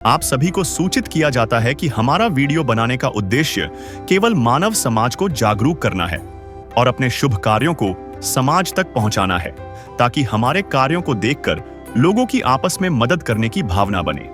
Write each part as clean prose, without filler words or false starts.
आप सभी को सूचित किया जाता है कि हमारा वीडियो बनाने का उद्देश्य केवल मानव समाज को जागरूक करना है और अपने शुभ कार्यों को समाज तक पहुंचाना है, ताकि हमारे कार्यों को देखकर लोगों की आपस में मदद करने की भावना बने।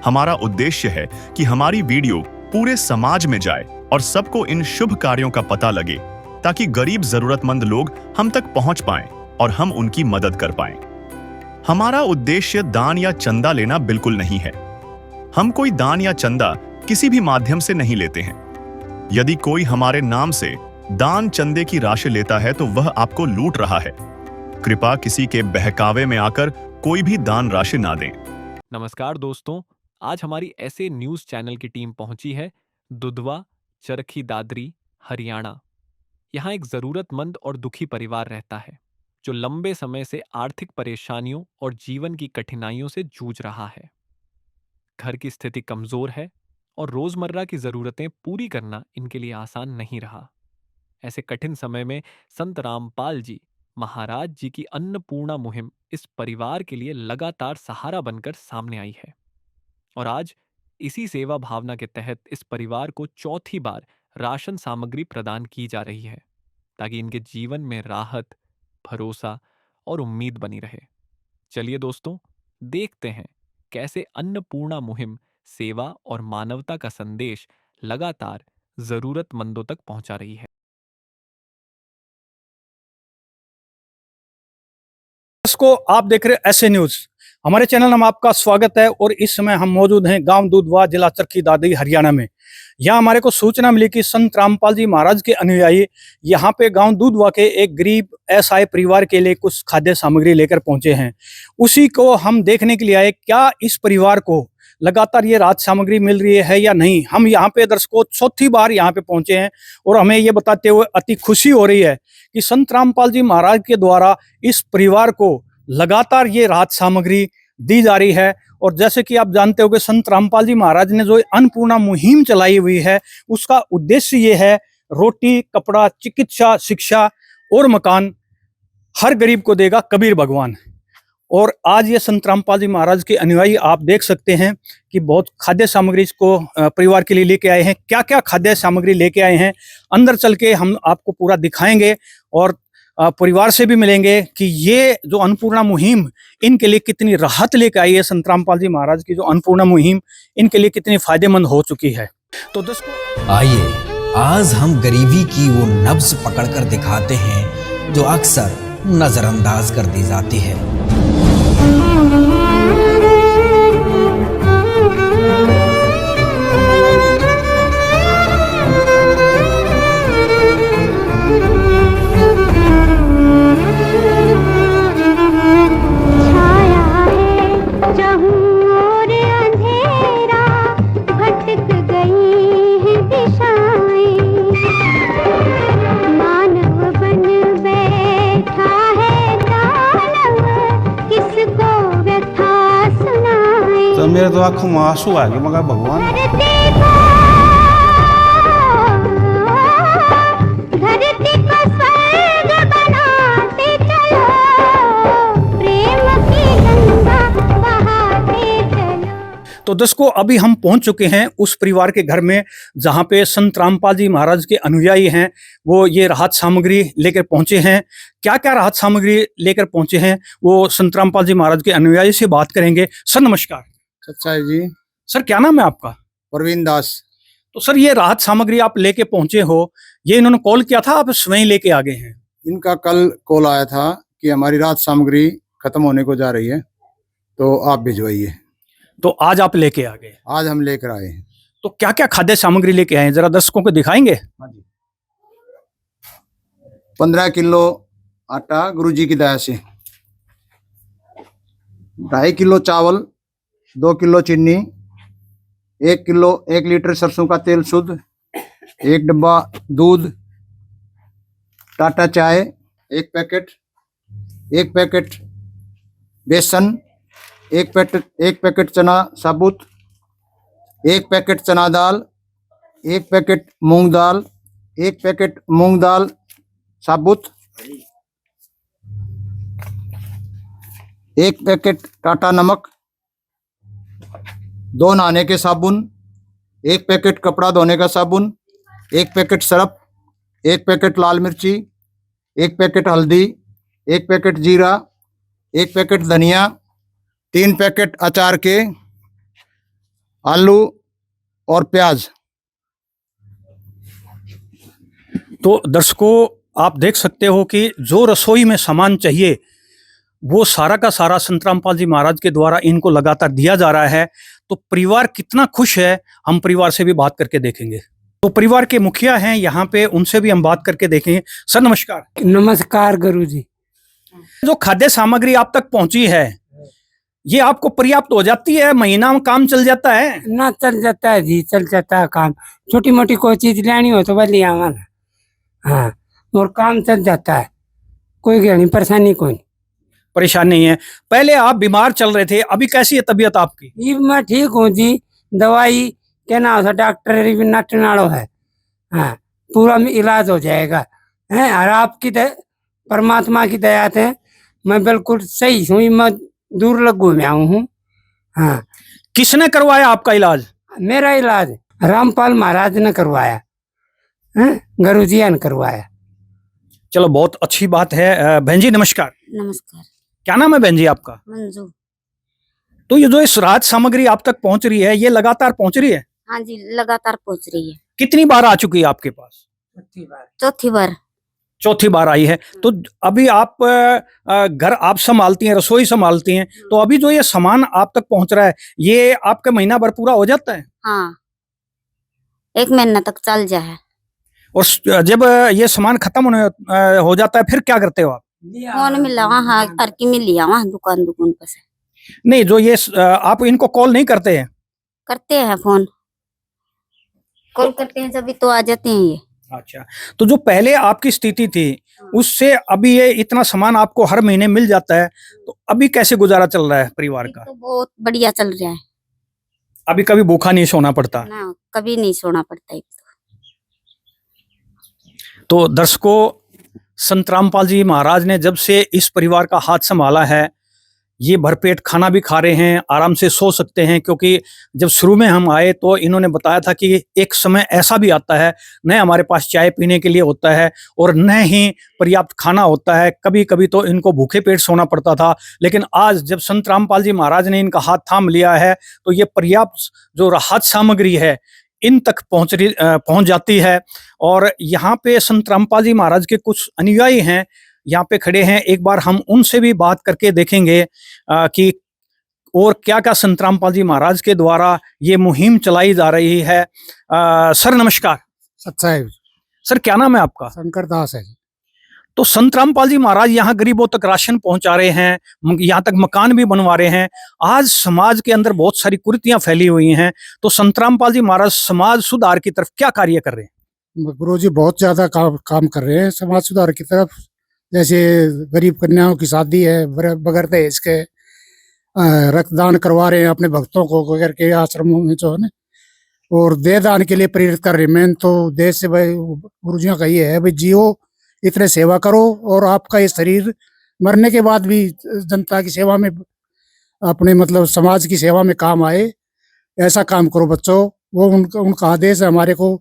हमारा उद्देश्य है कि हमारी वीडियो पूरे समाज में जाए और सबको इन शुभ कार्यों का पता लगे, ताकि गरीब जरूरतमंद लोग हम तक पहुंच पाएं और हम उनकी मदद कर पाएं। हमारा उद्देश्य दान या चंदा लेना बिल्कुल नहीं है। हम कोई दान या चंदा किसी भी माध्यम से नहीं लेते हैं। यदि कोई हमारे नाम से दान चंदे की राशि लेता है तो वह आपको लूट रहा है। कृपया किसी के बहकावे में आकर कोई भी दान राशि ना दें। नमस्कार दोस्तों, आज हमारी ऐसे न्यूज़ चैनल की टीम पहुंची है दुधवा, चरखी दादरी, हरियाणा। यहाँ एक ज़रूरतमंद और दुखी परिवार रहता है जो लंबे समय से आर्थिक परेशानियों और जीवन की कठिनाइयों से जूझ रहा है। घर की स्थिति कमज़ोर है और रोज़मर्रा की ज़रूरतें पूरी करना इनके लिए आसान नहीं रहा। ऐसे कठिन समय में संत रामपाल जी महाराज जी की अन्नपूर्णा मुहिम इस परिवार के लिए लगातार सहारा बनकर सामने आई है। और आज इसी सेवा भावना के तहत इस परिवार को चौथी बार राशन सामग्री प्रदान की जा रही है, ताकि इनके जीवन में राहत, भरोसा और उम्मीद बनी रहे। चलिए दोस्तों, देखते हैं कैसे अन्नपूर्णा मुहिम सेवा और मानवता का संदेश लगातार जरूरतमंदों तक पहुंचा रही है। को आप देख रहे ऐसे न्यूज। हमारे चैनल में आपका स्वागत है और इस समय हम मौजूद हैं गांव दूधवा, जिला चरखी दादरी, हरियाणा में। यहाँ हमारे को सूचना मिली कि संत रामपाल जी महाराज के अनुयायी यहाँ पे गांव दूधवा के एक गरीब असहाय परिवार के लिए कुछ खाद्य सामग्री लेकर पहुंचे हैं। उसी को हम देखने के लिए आए, क्या इस परिवार को लगातार ये राहत सामग्री मिल रही है या नहीं। हम यहाँ पे दर्शकों चौथी बार यहाँ पे पहुंचे हैं और हमें ये बताते हुए अति खुशी हो रही है कि संत रामपाल जी महाराज के द्वारा इस परिवार को लगातार ये राहत सामग्री दी जा रही है। और जैसे कि आप जानते हो कि संत रामपाल जी महाराज ने जो अन्नपूर्णा मुहिम चलाई हुई है, उसका उद्देश्य ये है रोटी, कपड़ा, चिकित्सा, शिक्षा और मकान हर गरीब को देगा कबीर भगवान। और आज ये संत रामपाल जी महाराज के अनुयायी आप देख सकते हैं कि बहुत खाद्य सामग्री इसको परिवार के लिए लेके आए हैं। क्या क्या खाद्य सामग्री लेके आए हैं, अंदर चल के हम आपको पूरा दिखाएंगे और परिवार से भी मिलेंगे कि ये जो अन्नपूर्णा मुहिम इनके लिए कितनी राहत लेके आई है। संत रामपाल जी महाराज की जो अन्नपूर्णा मुहिम इनके लिए कितनी फायदेमंद हो चुकी है। तो दोस्तों आइए आज हम गरीबी की वो नब्ज पकड़कर दिखाते हैं जो अक्सर नजरअंदाज कर दी जाती है। मेरे तो आंखों में आंसू आ गए। मगर भगवान तो दोस्तों अभी हम पहुंच चुके हैं उस परिवार के घर में जहां पे संत रामपाल जी महाराज के अनुयायी हैं, वो ये राहत सामग्री लेकर पहुंचे हैं। क्या क्या राहत सामग्री लेकर पहुंचे हैं वो संत रामपाल जी महाराज के अनुयायी से बात करेंगे। सर नमस्कार। सच्चाई जी। सर क्या नाम है आपका? प्रवीण दास। तो सर ये राहत सामग्री आप लेके पहुंचे हो, ये इन्होंने कॉल किया था, आप स्वयं लेके आ गए हैं? इनका कल कॉल आया था कि हमारी राहत सामग्री खत्म होने को जा रही है, तो आप भिजवाइए। तो आज आप लेके आ गए? आज हम लेकर आए हैं। तो क्या क्या खाद्य सामग्री लेके आए हैं, जरा दर्शकों को दिखाएंगे? हाँ जी। 15 किलो आटा गुरुजी की दया से, 2.5 किलो चावल, 2 किलो चीनी, 1 लीटर सरसों का तेल शुद्ध, 1 डब्बा दूध, टाटा चाय 1 पैकेट, 1 पैकेट बेसन, 1 पैकेट चना साबुत, 1 पैकेट चना दाल, 1 पैकेट मूंग दाल, 1 पैकेट मूंग दाल साबुत, 1 पैकेट टाटा नमक, 2 नहाने के साबुन, 1 पैकेट कपड़ा धोने का साबुन, 1 पैकेट सरफ, 1 पैकेट लाल मिर्ची, 1 पैकेट हल्दी, 1 पैकेट जीरा, 1 पैकेट धनिया, 3 पैकेट अचार के, आलू और प्याज। तो दर्शकों, आप देख सकते हो कि जो रसोई में सामान चाहिए वो सारा का सारा संत रामपाल जी महाराज के द्वारा इनको लगातार दिया जा रहा है। तो परिवार कितना खुश है, हम परिवार से भी बात करके देखेंगे। तो परिवार के मुखिया हैं यहाँ पे, उनसे भी हम बात करके देखेंगे। सर नमस्कार। नमस्कार गुरुजी। जो खाद्य सामग्री आप तक पहुंची है, ये आपको पर्याप्त हो जाती है? महीना में काम चल जाता है? ना चल जाता है जी, चल जाता है काम। छोटी मोटी कोई चीज लेनी हो तो वह ले आवा ना। हाँ, और काम चल जाता है, कोई गहरी परेशानी कोई नहीं। परेशान नहीं है। पहले आप बीमार चल रहे थे, अभी कैसी है तबीयत आपकी? ये मैं ठीक हूँ जी। दवाई क्या ना होता, डॉक्टर भी नटनाड़ो है। हाँ, पूरा में इलाज हो जाएगा है। और आपकी परमात्मा की दया से मैं बिल्कुल सही हूँ। मैं दूर लगू में आऊँ हूँ। हाँ। किसने करवाया आपका इलाज? मेरा इलाज रामपाल महाराज ने करवाया, गुरुजिया ने करवाया। चलो, बहुत अच्छी बात है। बहन जी नमस्कार। नमस्कार। क्या नाम है बहन जी आपका? मंजू। तो ये जो इस राहत सामग्री आप तक पहुंच रही है, ये लगातार पहुंच रही है? हाँ जी, लगातार पहुंच रही है। कितनी बार आ चुकी है आपके पास? चौथी बार। चौथी बार आई है। तो अभी आप घर आप संभालती हैं, रसोई संभालती हैं, तो अभी जो ये सामान आप तक पहुंच रहा है, ये आपका महीना भर पूरा हो जाता है? हाँ, 1 महीना तक चल जाए। और जब ये सामान खत्म होने हो जाता है, फिर क्या करते हो आप? फोन मिला वहाँ, हर की मिल लिया वहाँ दुकान पर से। नहीं, जो ये आप इनको कॉल नहीं करते हैं? करते हैं, फोन कॉल करते हैं जब तो आ जाते हैं ये। अच्छा, तो जो पहले आपकी स्थिति थी उससे अभी ये इतना सामान आपको हर महीने मिल जाता है, तो अभी कैसे गुजारा चल रहा है परिवार का? तो बहुत बढ़िया चल रहा है। अभी कभी भूखा नहीं सोना पड़ता? ना, कभी नहीं सोना पड़ता। तो दर्शकों, संत रामपाल जी महाराज ने जब से इस परिवार का हाथ संभाला है, ये भरपेट खाना भी खा रहे हैं, आराम से सो सकते हैं। क्योंकि जब शुरू में हम आए तो इन्होंने बताया था कि एक समय ऐसा भी आता है, न हमारे पास चाय पीने के लिए होता है और न ही पर्याप्त खाना होता है। कभी कभी तो इनको भूखे पेट सोना पड़ता था। लेकिन आज जब संत रामपाल जी महाराज ने इनका हाथ थाम लिया है, तो ये पर्याप्त जो राहत सामग्री है इन तक पहुंच जाती है। और यहाँ पे संत रामपाल जी महाराज के कुछ अनुयायी हैं, यहाँ पे खड़े हैं। एक बार हम उनसे भी बात करके देखेंगे कि और क्या क्या संत रामपाल जी महाराज के द्वारा ये मुहिम चलाई जा रही है। सर नमस्कार। सत्साहिब। सर क्या नाम है आपका? शंकर दास है। तो संत रामपाल जी महाराज यहाँ गरीबों तक राशन पहुंचा रहे हैं, यहाँ तक मकान भी बनवा रहे हैं। आज समाज के अंदर बहुत सारी कुरीतियां फैली हुई हैं, तो संत रामपाल जी महाराज समाज सुधार की तरफ क्या कार्य कर रहे हैं? गुरुजी बहुत ज्यादा काम कर रहे हैं समाज सुधार की तरफ। जैसे गरीब कन्याओं की शादी है, बगैर दहेज के रक्तदान करवा रहे हैं अपने भक्तों को वगैरह के आश्रमों में जो है ना, और देह दान के लिए प्रेरित कर रहे हैं। मेन तो देश से भाई गुरुजियों का ये है भाई, जियो इतने सेवा करो और आपका ये शरीर मरने के बाद भी जनता की सेवा में, अपने मतलब समाज की सेवा में काम आए, ऐसा काम करो बच्चों। वो उनका आदेश है हमारे को,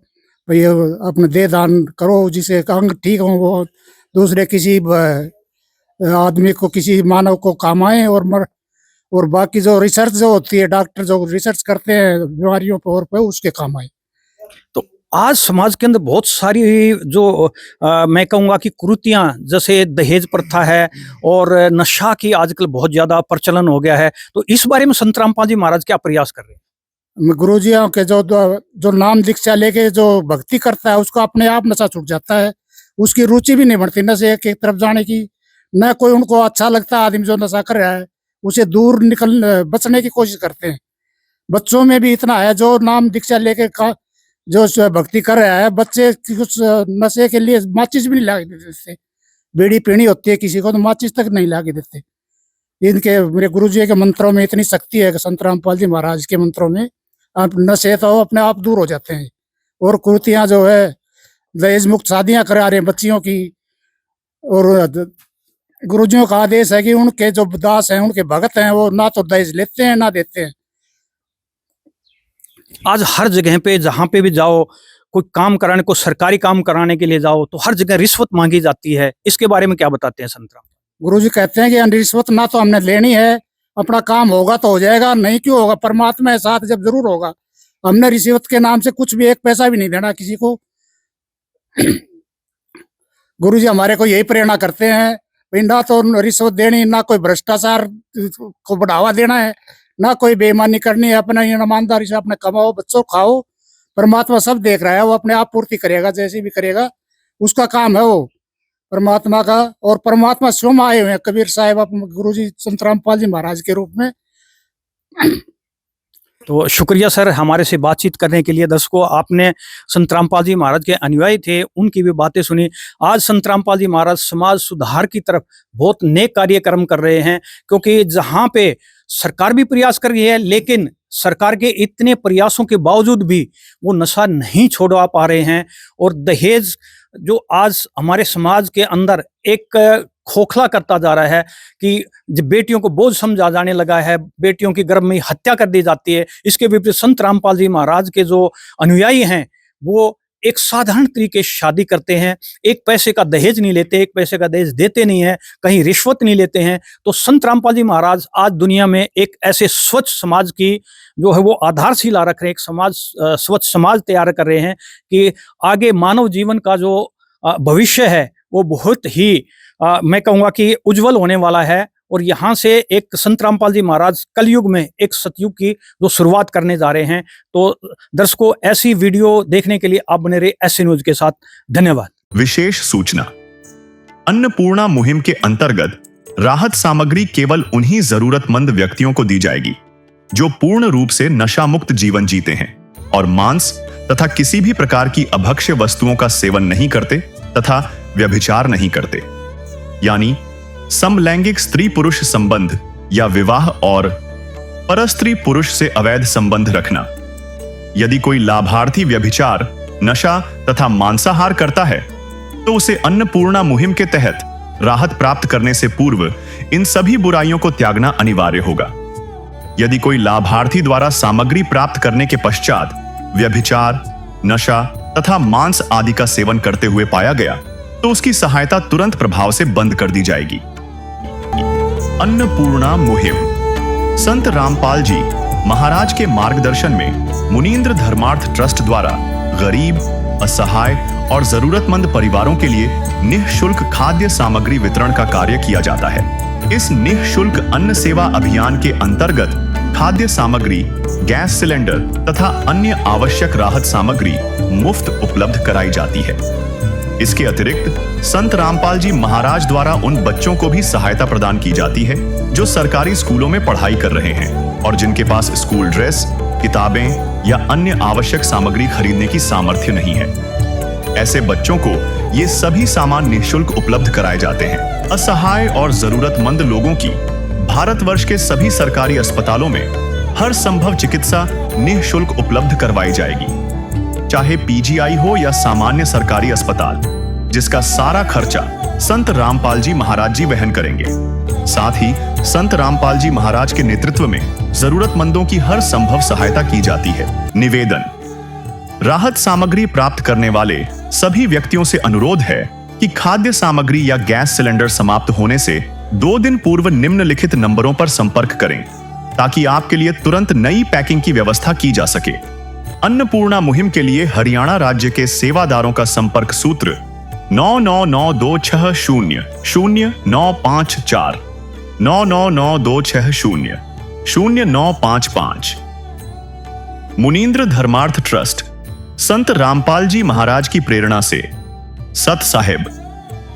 भाई अपने देह दान करो, जिसे अंग ठीक हो वो दूसरे किसी आदमी को, किसी मानव को काम आए। और बाकी जो रिसर्च जो होती है, डॉक्टर जो रिसर्च करते हैं बीमारियों पर उसके काम आए। तो आज समाज के अंदर बहुत सारी जो मैं कहूँगा कि कुरीतियां, जैसे दहेज प्रथा है और नशा की आजकल बहुत ज्यादा प्रचलन हो गया है, तो इस बारे में संत रामपाल जी महाराज क्या प्रयास कर रहे हैं? गुरुजियों के जो नाम दीक्षा लेके जो भक्ति करता है उसको अपने आप नशा छूट जाता है, उसकी रुचि भी नहीं बढ़ती नशे की तरफ जाने की। न कोई उनको अच्छा लगता है आदमी जो नशा कर रहा है, उसे दूर बचने की कोशिश करते हैं। बच्चों में भी इतना है, जो नाम दीक्षा लेके जो भक्ति कर रहा है, बच्चे कुछ नशे के लिए माचिस भी नहीं ला के देते। बीड़ी पीनी होती है किसी को तो माचिस तक नहीं ला के देते। इनके मेरे गुरुजी के मंत्रों में इतनी शक्ति है, संत रामपाल जी महाराज के मंत्रों में, आप नशे तो अपने आप दूर हो जाते हैं। और कुरीतियां जो है, दहेज मुक्त शादियां करा रहे हैं बच्चियों की। और गुरुजियों का आदेश है कि उनके जो दास हैं, उनके भगत हैं, वो ना तो दहेज लेते हैं ना देते हैं। आज हर जगह पे जहाँ पे भी जाओ, कोई काम कराने को, सरकारी काम कराने के लिए जाओ तो हर जगह रिश्वत मांगी जाती है। इसके बारे में क्या बताते हैं संत राम? गुरुजी कहते हैं कि रिश्वत ना तो हमने लेनी है, अपना काम होगा तो हो जाएगा, नहीं क्यों होगा, परमात्मा के साथ जब जरूर होगा। हमने रिश्वत के नाम से कुछ भी एक पैसा भी नहीं देना किसी को। गुरुजी हमारे को यही प्रेरणा करते हैं, ना तो रिश्वत देनी, ना कोई भ्रष्टाचार को बढ़ावा देना है, ना कोई बेईमानी करनी है। अपना ईमानदारी से अपने कमाओ, बच्चों खाओ, परमात्मा सब देख रहा है, वो अपने आप पूर्ति करेगा, जैसे भी करेगा उसका काम है वो परमात्मा का। और परमात्मा स्वयं आए हुए हैं कबीर साहब अपने गुरुजी संत रामपाल जी महाराज के रूप में। तो शुक्रिया सर हमारे से बातचीत करने के लिए। दर्शकों, आपने संत रामपाल जी महाराज के अनुयायी थे, उनकी भी बातें सुनी। आज संत रामपाल जी महाराज समाज सुधार की तरफ बहुत नेक कार्यक्रम कर रहे हैं, क्योंकि जहाँ पे सरकार भी प्रयास कर रही है, लेकिन सरकार के इतने प्रयासों के बावजूद भी वो नशा नहीं छोड़वा पा रहे हैं। और दहेज जो आज हमारे समाज के अंदर एक खोखला करता जा रहा है कि जब बेटियों को बोझ समझा जाने लगा है, बेटियों की गर्भ में हत्या कर दी जाती है। इसके विपरीत संत रामपाल जी महाराज के जो अनुयायी हैं वो एक साधारण तरीके से शादी करते हैं, एक पैसे का दहेज नहीं लेते, एक पैसे का दहेज देते नहीं है, कहीं रिश्वत नहीं लेते हैं। तो संत रामपाल जी महाराज आज दुनिया में एक ऐसे स्वच्छ समाज की जो है वो आधारशिला रख रहे हैं, एक समाज स्वच्छ समाज तैयार कर रहे हैं कि आगे मानव जीवन का जो भविष्य है वो बहुत ही मैं कहूँगा कि उज्जवल होने वाला है। और यहाँ से एक संत रामपाल जी महाराज कलयुग में एक सतयुग की जो शुरुआत करने जा रहे हैं। तो दर्शकों, ऐसी वीडियो देखने के लिए आप बने रहे ऐसे न्यूज के साथ। धन्यवाद। विशेष सूचना, अन्नपूर्णा मुहिम के अंतर्गत राहत सामग्री केवल उन्हीं जरूरतमंद व्यक्तियों को दी जाएगी जो पूर्ण रूप से नशा मुक्त जीवन जीते हैं और मांस तथा किसी भी प्रकार की अभक्ष्य वस्तुओं का सेवन नहीं करते तथा व्यभिचार नहीं करते, यानी समलैंगिक स्त्री पुरुष संबंध या विवाह और परस्त्री पुरुष से अवैध संबंध रखना। यदि कोई लाभार्थी व्यभिचार, नशा तथा मांसाहार करता है तो उसे अन्नपूर्णा मुहिम के तहत राहत प्राप्त करने से पूर्व इन सभी बुराइयों को त्यागना अनिवार्य होगा। यदि कोई लाभार्थी द्वारा सामग्री प्राप्त करने के पश्चात व्यभिचार, नशा तथा मांस आदि का सेवन करते हुए पाया गया तो उसकी सहायता तुरंत प्रभाव से बंद कर दी जाएगी। अन्नपूर्णा मुहिम संत रामपाल जी महाराज के मार्गदर्शन में मुनींद्र धर्मार्थ ट्रस्ट द्वारा गरीब, असहाय और जरूरतमंद परिवारों के लिए निःशुल्क खाद्य सामग्री वितरण का कार्य किया जाता है। इस निःशुल्क अन्न सेवा अभियान के अंतर्गत खाद्य सामग्री, गैस सिलेंडर तथा अन्य आवश्यक राहत सामग्री मुफ्त उपलब्ध कराई जाती है। इसके अतिरिक्त संत रामपाल जी महाराज द्वारा उन बच्चों को भी सहायता प्रदान की जाती है जो सरकारी स्कूलों में पढ़ाई कर रहे हैं और जिनके पास स्कूल ड्रेस, किताबें या अन्य आवश्यक सामग्री खरीदने की सामर्थ्य नहीं है। ऐसे बच्चों को ये सभी सामान निःशुल्क उपलब्ध कराए जाते हैं। असहाय और जरूरतमंद लोगों की भारतवर्ष के सभी सरकारी अस्पतालों में हर संभव चिकित्सा निःशुल्क उपलब्ध करवाई जाएगी, चाहे पीजीआई हो या सामान्य सरकारी अस्पताल, जिसका सारा खर्चा संत रामपाल जी महाराज जी वहन करेंगे। साथ ही संत रामपाल जी महाराज के नेतृत्व में जरूरतमंदों की हर संभव सहायता की जाती है। निवेदन, राहत सामग्री प्राप्त करने वाले सभी व्यक्तियों से अनुरोध है कि खाद्य सामग्री या गैस सिलेंडर समाप्त होने से 2 दिन पूर्व निम्नलिखित नंबरों पर संपर्क करें ताकि आपके लिए तुरंत नई पैकिंग की व्यवस्था की जा सके। अन्नपूर्णा मुहिम के लिए हरियाणा राज्य के सेवादारों का संपर्क सूत्र 9992600954 9992600955। मुनींद्र धर्मार्थ ट्रस्ट संत रामपाल जी महाराज की प्रेरणा से सत साहिब